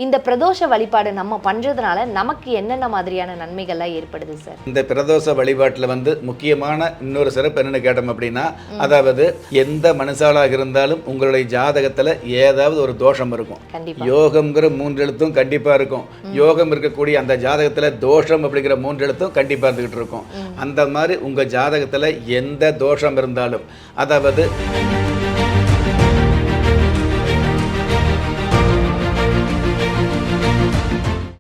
இந்த பிரதோஷ வழிபாடு நம்ம பண்றதுனால நமக்கு என்னென்ன மாதிரியான நன்மைகள்லாம் ஏற்படுது சார்? இந்த பிரதோஷ வழிபாட்டில் முக்கியமான இன்னொரு சிறப்பு என்னன்னு கேட்டோம் அப்படின்னா, அதாவது எந்த மனுஷாலாக இருந்தாலும் உங்களுடைய ஜாதகத்தில் ஏதாவது ஒரு தோஷம் இருக்கும். யோகம்ங்கிற 3 எழுத்தும் கண்டிப்பாக இருக்கும். யோகம் இருக்கக்கூடிய அந்த ஜாதகத்தில் தோஷம் அப்படிங்கிற 3 எழுத்தும் கண்டிப்பாக இருந்துகிட்டு இருக்கும். அந்த மாதிரி உங்கள் ஜாதகத்தில் எந்த தோஷம் இருந்தாலும், அதாவது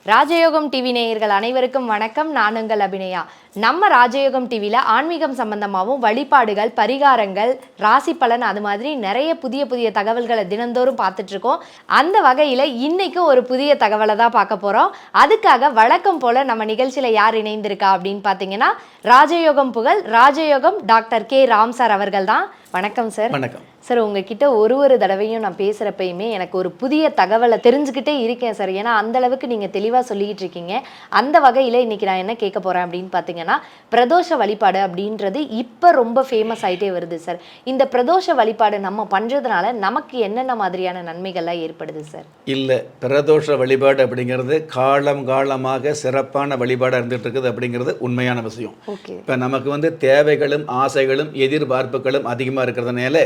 ராஜயோகம் டிவி நேயர்கள் அனைவருக்கும் வணக்கம். நான் உங்கள் அபிநயா. நம்ம ராஜயோகம் டிவியில் ஆன்மீகம் சம்பந்தமாகவும் வழிபாடுகள், பரிகாரங்கள், ராசி பலன், அது மாதிரி நிறைய புதிய தகவல்களை தினந்தோறும் பார்த்துட்ருக்கோம். அந்த வகையில் இன்னைக்கு ஒரு புதிய தகவலை தான் பார்க்க போகிறோம். அதுக்காக வழக்கம் போல் நம்ம நிகழ்ச்சியில் யார் இணைந்திருக்கா அப்படின்னு பார்த்தீங்கன்னா, ராஜயோகம் புகழ் ராஜயோகம் டாக்டர் கே ராம் சார் அவர்கள் தான். வணக்கம் சார். வணக்கம் சார். உங்ககிட்ட ஒரு தடவையும் நான் பேசுகிறப்பயுமே எனக்கு ஒரு புதிய தகவலை தெரிஞ்சுக்கிட்டே இருக்கேன் சார். ஏன்னா அந்தளவுக்கு நீங்கள் தெளிவாக சொல்லிக்கிட்டு இருக்கீங்க. அந்த வகையில் இன்றைக்கி நான் என்ன கேட்க போகிறேன் அப்படின்னு பார்த்தீங்கன்னா, பிரதோஷ வழிபாடு அப்படின்றது இப்போ ரொம்ப ஃபேமஸ் ஆகிட்டே வருது சார். இந்த பிரதோஷ வழிபாடு நம்ம பண்ணுறதுனால நமக்கு என்னென்ன மாதிரியான நன்மைகள்லாம் ஏற்படுது சார்? இல்லை, பிரதோஷ வழிபாடு அப்படிங்கிறது காலமாக சிறப்பான வழிபாடாக இருந்துகிட்டு இருக்குது அப்படிங்கிறது உண்மையான விஷயம். இப்போ நமக்கு தேவைகளும் ஆசைகளும் எதிர்பார்ப்புகளும் அதிகமாக இருக்கிறதுனால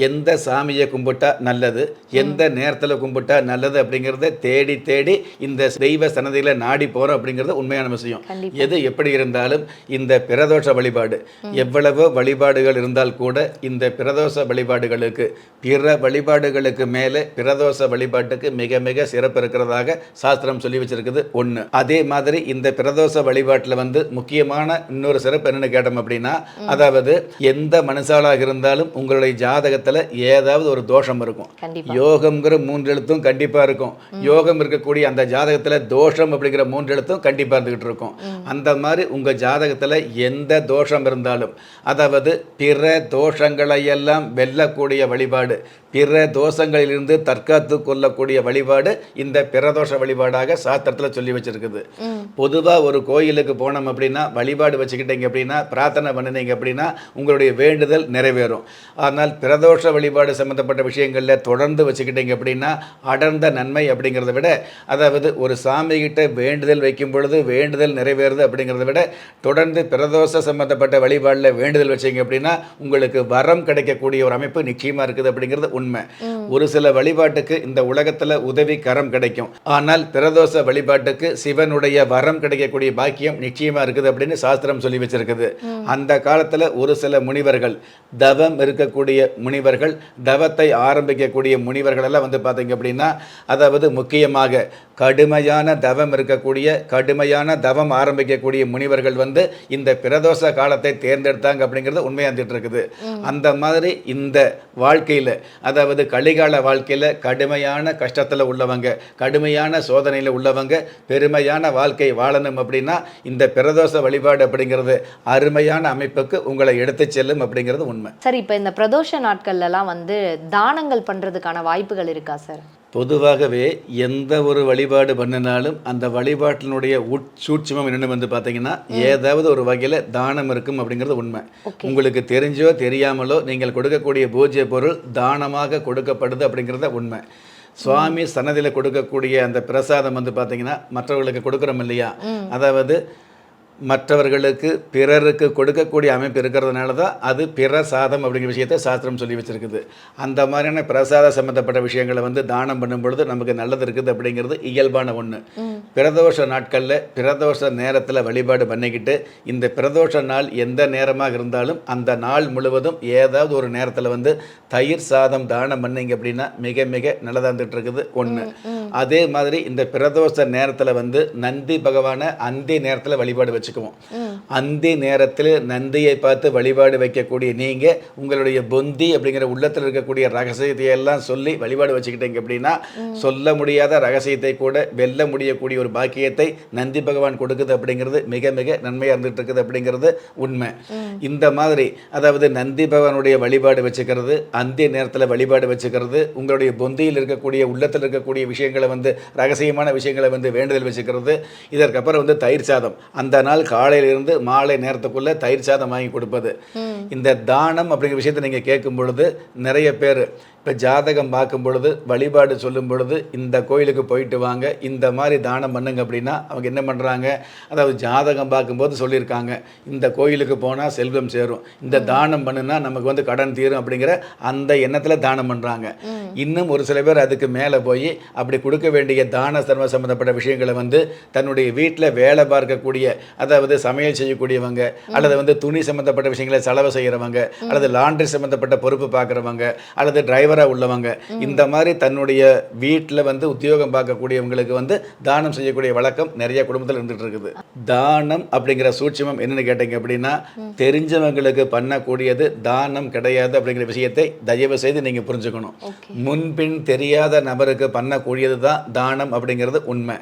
எந்த சாமியை கும்பிட்டா நல்லது, எந்த நேரத்தில் கும்பிட்டா நல்லது அப்படிங்கிறத தேடி இந்த தெய்வ சன்னதியில் நாடி போகிறோம் அப்படிங்கிறது உண்மையான விஷயம். எது எப்படி இருந்தாலும் இந்த பிரதோஷ வழிபாடு, எவ்வளவோ வழிபாடுகள் இருந்தால் கூட இந்த பிரதோஷ வழிபாடுகளுக்கு பிற வழிபாடுகளுக்கு மேலே பிரதோஷ வழிபாட்டுக்கு மிக மிக சிறப்பு இருக்கிறதாக சாஸ்திரம் சொல்லி வச்சிருக்குது ஒன்று. அதே மாதிரி இந்த பிரதோஷ வழிபாட்டில் முக்கியமான இன்னொரு சிறப்பு என்னன்னு கேட்டோம் அப்படின்னா, அதாவது எந்த மனுஷாலாக இருந்தாலும் உங்களுடைய ஜாதகத்தில் ஏதாவது ஒரு தோஷம் இருக்கும். யோகம்ங்கிற 3 எழுத்தும் கண்டிப்பாக இருக்கும். யோகம் இருக்கக்கூடிய அந்த ஜாதகத்தில் தோஷம் அப்படிங்கிற 3 எழுத்தும் கண்டிப்பாக இருந்துகிட்டு இருக்கும். அந்த மாதிரி உங்கள் ஜாதகத்தில் எந்த தோஷம் இருந்தாலும், அதாவது பிற தோஷங்களை எல்லாம் வெல்லக்கூடிய வழிபாடு, பிற தோஷங்களிலிருந்து தற்காத்து கொள்ளக்கூடிய வழிபாடு இந்த பிரதோஷ வழிபாடாக சாஸ்திரத்தில் சொல்லி வச்சிருக்குது. பொதுவாக ஒரு கோயிலுக்கு போனோம் அப்படின்னா, வழிபாடு வச்சுக்கிட்டீங்க அப்படின்னா, பிரார்த்தனை பண்ணினீங்க அப்படின்னா உங்களுடைய வேண்டுதல் நிறைவேறும். ஆனால் பிரதோஷ வழிபாடு சம்பந்தப்பட்ட விஷயங்களில் தொடர்ந்து வச்சுக்கிட்டீங்க அப்படின்னா அடர்ந்த நன்மை அப்படிங்கிறத விட, அதாவது ஒரு சாமி கிட்ட வேண்டுதல் வைக்கும் பொழுது வேண்டுதல் நிறைவேறுது அப்படிங்கிறத விட, தொடர்ந்து பிரதோஷ சம்பந்தப்பட்ட வழிபாடில் வேண்டுதல் வச்சிங்க அப்படின்னா உங்களுக்கு வரம் கிடைக்கக்கூடிய ஒரு அமைப்பு நிச்சயமாக இருக்குது அப்படிங்கிறது உண்மை. ஒரு சில வழிபாட்டுக்கு இந்த உலகத்தில் உதவி கரம் கிடைக்கும். ஆனால் பிரதோஷ வழிபாட்டுக்கு சிவனுடைய வரம் கிடைக்கக்கூடிய பாக்கியம் நிச்சயமாக இருக்குது அப்படின்னு சாஸ்திரம் சொல்லி வச்சிருக்குது. அந்த காலத்தில் ஒரு சில முனிவர்கள், தவம் இருக்கக்கூடிய முனிவர்கள், தவத்தை ஆரம்பிக்கக்கூடிய முனிவர்கள் எல்லாம் பார்த்தீங்க அப்படின்னா, அதாவது முக்கியமாக கடுமையான தவம் இருக்கக்கூடிய, கடுமையான தவம் ஆரம்பிக்கக்கூடிய முனிவர்கள் இந்த பிரதோஷ காலத்தை தேர்ந்தெடுத்தாங்க அப்படிங்கிறது உண்மையாந்துட்டு இருக்குது. அந்த மாதிரி இந்த வாழ்க்கையில், அதாவது கலிகால வாழ்க்கையில் கடுமையான கஷ்டத்தில் உள்ளவங்க, கடுமையான சோதனையில் உள்ளவங்க பெருமையான வாழ்க்கை வாழணும் அப்படின்னா இந்த பிரதோஷ வழிபாடு அப்படிங்கிறது அருமையான அமைப்புக்கு உங்களை எடுத்து செல்லும் அப்படிங்கிறது உண்மை. சரி, இப்போ இந்த பிரதோஷ நாட்கள்லாம் தானங்கள் பண்ணுறதுக்கான வாய்ப்புகள் இருக்கா சார்? பொதுவாகவே எந்த ஒரு வழிபாடு பண்ணினாலும் அந்த வழிபாட்டினுடைய உட்சூட்சமம் என்னென்னு பார்த்தீங்கன்னா, ஏதாவது ஒரு வகையில் தானம் இருக்கும் அப்படிங்கிறது உண்மை. உங்களுக்கு தெரிஞ்சோ தெரியாமலோ நீங்கள் கொடுக்கக்கூடிய பூஜ்ய பொருள் தானமாக கொடுக்கப்படுது அப்படிங்கிறத உண்மை. சுவாமி சன்னதியில் கொடுக்கக்கூடிய அந்த பிரசாதம் பார்த்தீங்கன்னா மற்றவர்களுக்கு கொடுக்குறோம் இல்லையா, அதாவது மற்றவர்களுக்கு பிறருக்கு கொடுக்கக்கூடிய அமைப்பு இருக்கிறதுனால தான் அது பிரசாதம் அப்படிங்கிற விஷயத்தை சாஸ்திரம் சொல்லி வச்சிருக்குது. அந்த மாதிரியான பிரசாத சம்மந்தப்பட்ட விஷயங்களை தானம் பண்ணும் பொழுது நமக்கு நல்லது இருக்குது அப்படிங்கிறது இயல்பான ஒன்று. பிரதோஷ நாட்களில் பிரதோஷ நேரத்தில் வழிபாடு பண்ணிக்கிட்டு, இந்த பிரதோஷ நாள் எந்த நேரமாக இருந்தாலும் அந்த நாள் முழுவதும் ஏதாவது ஒரு நேரத்தில் தயிர் சாதம் தானம் பண்ணிங்க அப்படின்னா மிக மிக நல்லதாக இருந்துட்டு இருக்குது ஒன்று. அதே மாதிரி இந்த பிரதோஷ நேரத்தில் நந்தி பகவானை அந்தி நேரத்தில் வழிபாடு வச்சுக்குவோம். அந்தி நேரத்தில் நந்தியை பார்த்து வழிபாடு வைக்கக்கூடிய நீங்கள் உங்களுடைய பொந்தி அப்படிங்கிற உள்ளத்தில் இருக்கக்கூடிய ரகசியத்தை எல்லாம் சொல்லி வழிபாடு வச்சுக்கிட்டீங்க அப்படின்னா, சொல்ல முடியாத ரகசியத்தை கூட வெல்ல முடியக்கூடிய ஒரு பாக்கியத்தை நந்தி பகவான் கொடுக்குது அப்படிங்கிறது மிக மிக நன்மையாக இருந்துட்டு இருக்குது அப்படிங்கிறது உண்மை. இந்த மாதிரி, அதாவது நந்தி பகவானுடைய வழிபாடு வச்சுக்கிறது, அந்தி நேரத்தில் வழிபாடு வச்சுக்கிறது, உங்களுடைய பொந்தியில் இருக்கக்கூடிய உள்ளத்தில் இருக்கக்கூடிய விஷயங்களை ரகசியமான விஷயங்களை வேண்டுதல் வச்சுக்கிறது. இதற்கப்புறம் தயிர் சாதம் அந்த நாள் காலையிலிருந்து மாலை நேரத்துக்குள்ளே தயிர் சாதம் வாங்கி கொடுப்பது. இந்த தானம் அப்படிங்கிற விஷயத்தை நீங்கள் கேட்கும் பொழுது நிறைய பேர் இப்போ ஜாதகம் பார்க்கும் பொழுது, வழிபாடு சொல்லும் பொழுது, இந்த கோயிலுக்கு போயிட்டு வாங்க, இந்த மாதிரி தானம் பண்ணுங்க அப்படின்னா அவங்க என்ன பண்ணுறாங்க, அதாவது ஜாதகம் பார்க்கும்போது சொல்லியிருக்காங்க, இந்த கோயிலுக்கு போனால் செல்வம் சேரும், இந்த தானம் பண்ணுனா நமக்கு வந்து கடன் தீரும் அப்படிங்கிற அந்த எண்ணத்தில் தானம் பண்ணுறாங்க. இன்னும் ஒரு சில பேர் அதுக்கு மேலே போய் அப்படி கொடுக்க வேண்டிய தான தர்ம சம்மந்தப்பட்ட விஷயங்களை வந்து தன்னுடைய வீட்டில் வேலை பார்க்கக்கூடிய, அதாவது சமையல் செய்யக்கூடியவங்க, அல்லது வந்து துணி சம்மந்தப்பட்ட விஷயங்களை செலவு செய்கிறவங்க, அல்லது லாண்ட்ரி சம்மந்தப்பட்ட பொறுப்பு பார்க்குறவங்க, அல்லது டிரைவராக உள்ளவங்க, இந்த மாதிரி தன்னுடைய வீட்டில் வந்து உத்தியோகம் பார்க்கக்கூடியவங்களுக்கு வந்து தானம் செய்யக்கூடிய வழக்கம் நிறைய குடும்பத்தில் இருந்துட்டு இருக்குது. தானம் அப்படிங்கிற சூட்சமம் என்னன்னு கேட்டீங்க அப்படின்னா, தெரிஞ்சவங்களுக்கு பண்ணக்கூடியது தானம் கிடையாது அப்படிங்கிற விஷயத்தை தயவு செய்து நீங்கள் புரிஞ்சுக்கணும். முன்பின் தெரியாத நபருக்கு பண்ணக்கூடியது தான் தானம் அப்படிங்கிறது உண்மை.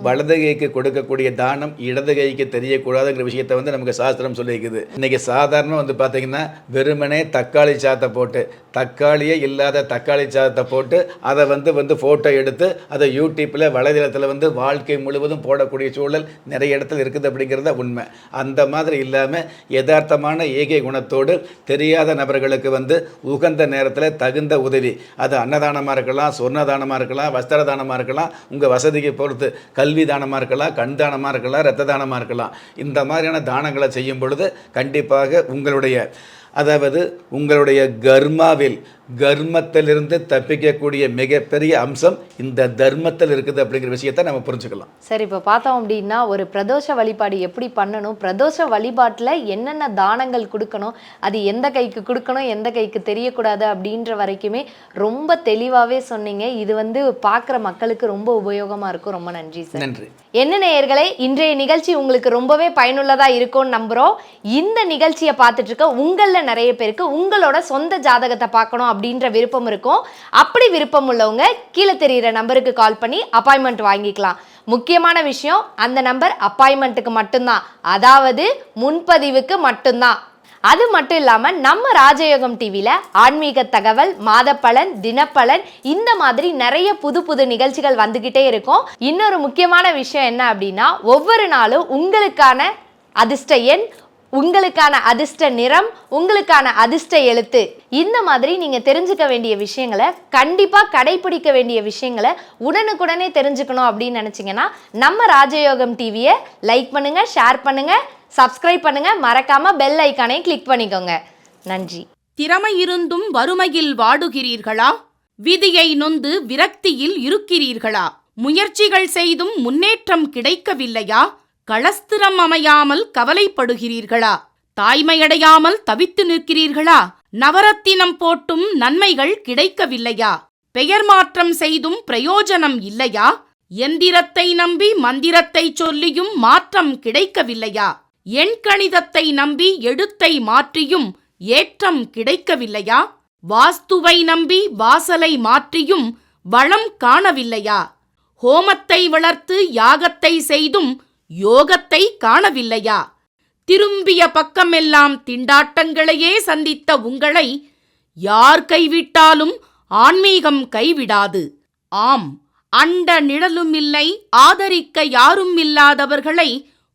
வலது கைக்கு கொடுக்கக்கூடிய தானம் இடது கைக்கு தெரியக்கூடாதுங்கிற விஷயத்தை வந்து நமக்கு சாஸ்திரம் சொல்லியிருக்குது. இன்னைக்கு சாதாரணமாக வந்து பார்த்தீங்கன்னா வெறுமனே தக்காளி சாத்தை போட்டு, தக்காளியே இல்லாத தக்காளி சாதத்தை போட்டு அதை வந்து ஃபோட்டோ எடுத்து அதை யூடியூப்பில் வலைதளத்தில் வந்து வாழ்க்கை முழுவதும் போடக்கூடிய சூழல் நிறைய இடத்துல இருக்குது அப்படிங்கிறத உண்மை. அந்த மாதிரி இல்லாமல் யதார்த்தமான ஏகை குணத்தோடு தெரியாத நபர்களுக்கு வந்து உகந்த நேரத்தில் தகுந்த உதவி, அது அன்னதானமாக இருக்கலாம், சொர்ண தானமாக இருக்கலாம், வஸ்திர தானமாக இருக்கலாம், உங்கள் வசதிக்கு பொறுத்து கல்வி தானமாக இருக்கலாம், கண் தானமாக இருக்கலாம், இரத்த தானமாக இருக்கலாம். இந்த மாதிரியான தானங்களை செய்யும் பொழுது கண்டிப்பாக உங்களுடைய கர்மத்திலிருந்து தப்பிக்கக்கூடிய மிகப்பெரிய அம்சம் இந்த தர்மத்தில் இருக்குது அப்படிங்கிற விஷயத்தை நம்ம புரிஞ்சுக்கலாம். சரி, இப்போ பார்த்தோம் அப்படின்னா ஒரு பிரதோஷ வழிபாடு எப்படி பண்ணணும், பிரதோஷ வழிபாட்டில் என்னென்ன தானங்கள் கொடுக்கணும், அது எந்த கைக்கு கொடுக்கணும், எந்த கைக்கு தெரியக்கூடாது அப்படின்ற வரைக்குமே ரொம்ப தெளிவாகவே சொன்னீங்க. இது வந்து பார்க்குற மக்களுக்கு ரொம்ப உபயோகமாக இருக்கும். ரொம்ப நன்றி சார். நன்றி. என்ன நேயர்களே, இன்றைய நிகழ்ச்சி உங்களுக்கு ரொம்பவே பயனுள்ளதாக இருக்கும்னு நம்புகிறோம். இந்த நிகழ்ச்சியை பார்த்துட்டு இருக்க உங்களில் நிறைய பேருக்கு உங்களோட சொந்த ஜாதகத்தை பார்க்கணும் அப்படின்ற விருப்பம் இருக்கும். அப்படி விருப்பம் உள்ளவங்க கீழே தெரிகிற நம்பருக்கு கால் பண்ணி அப்பாயின்மெண்ட் வாங்கிக்கலாம். முக்கியமான விஷயம், அந்த நம்பர் அப்பாயின்மெண்ட்டுக்கு மட்டும்தான், அதாவது முன்பதிவுக்கு மட்டும்தான். அது மட்டும் இல்லாமல் நம்ம ராஜயோகம் டிவியில் ஆன்மீக தகவல், மாதப்பலன், தினப்பலன், இந்த மாதிரி நிறைய புது புது நிகழ்ச்சிகள் வந்துக்கிட்டே இருக்கும். இன்னொரு முக்கியமான விஷயம் என்ன அப்படின்னா, ஒவ்வொரு நாளும் உங்களுக்கான அதிர்ஷ்ட எண், உங்களுக்கான அதிர்ஷ்ட நிறம், உங்களுக்கான அதிர்ஷ்ட எழுத்து, இந்த மாதிரி நீங்கள் தெரிஞ்சுக்க வேண்டிய விஷயங்களை, கண்டிப்பாக கடைபிடிக்க வேண்டிய விஷயங்களை உடனுக்குடனே தெரிஞ்சுக்கணும் அப்படின்னு நினச்சிங்கன்னா நம்ம ராஜயோகம் டிவியை லைக் பண்ணுங்கள், ஷேர் பண்ணுங்கள், சப்ஸ்கிரைப் பண்ணுங்க, மறக்காம பெல் ஐக்கானை கிளிக் பண்ணிக்கோங்க. நன்றி. திறமை இருந்தும் வறுமையில் வாடுகிறீர்களா? விதியை நொந்து விரக்தியில் இருக்கிறீர்களா? முயற்சிகள் செய்தும் முன்னேற்றம் கிடைக்கவில்லையா? களஸ்திரம் அமையாமல் கவலைப்படுகிறீர்களா? தாய்மையடையாமல் தவித்து நிற்கிறீர்களா? நவரத்தினம் போட்டும் நன்மைகள் கிடைக்கவில்லையா? பெயர் மாற்றம் செய்தும் பிரயோஜனம் இல்லையா? எந்திரத்தை நம்பி மந்திரத்தை சொல்லியும் மாற்றம் கிடைக்கவில்லையா? எண்கணிதத்தை நம்பி எழுத்தை மாற்றியும் ஏற்றம் கிடைக்கவில்லையா? வாஸ்துவை நம்பி வாசலை மாற்றியும் வளம் காணவில்லையா? ஹோமத்தை வளர்த்து யாகத்தை செய்தும் யோகத்தை காணவில்லையா? திரும்பிய பக்கமெல்லாம் திண்டாட்டங்களையே சந்தித்த உங்களை யார் கைவிட்டாலும் ஆன்மீகம் கைவிடாது. ஆம், அண்ட நிழலுமில்லை, ஆதரிக்க யாரும் இல்லாதவர்களை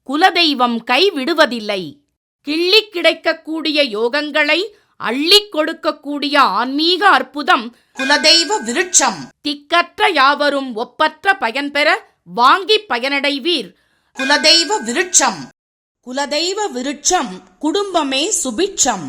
குலதெய்வம் கைவிடுவதில்லை. கிள்ளிக் கிடைக்கக்கூடிய யோகங்களை அள்ளிக் கொடுக்கக்கூடிய ஆன்மீக அற்புதம் குலதெய்வ விருட்சம். திக்கற்ற யாவரும் ஒப்பற்ற பயன்பெற வாங்கி பயனடைவீர். குலதெய்வ விருட்சம். குலதெய்வ விருட்சம், குடும்பமே சுபிட்சம்.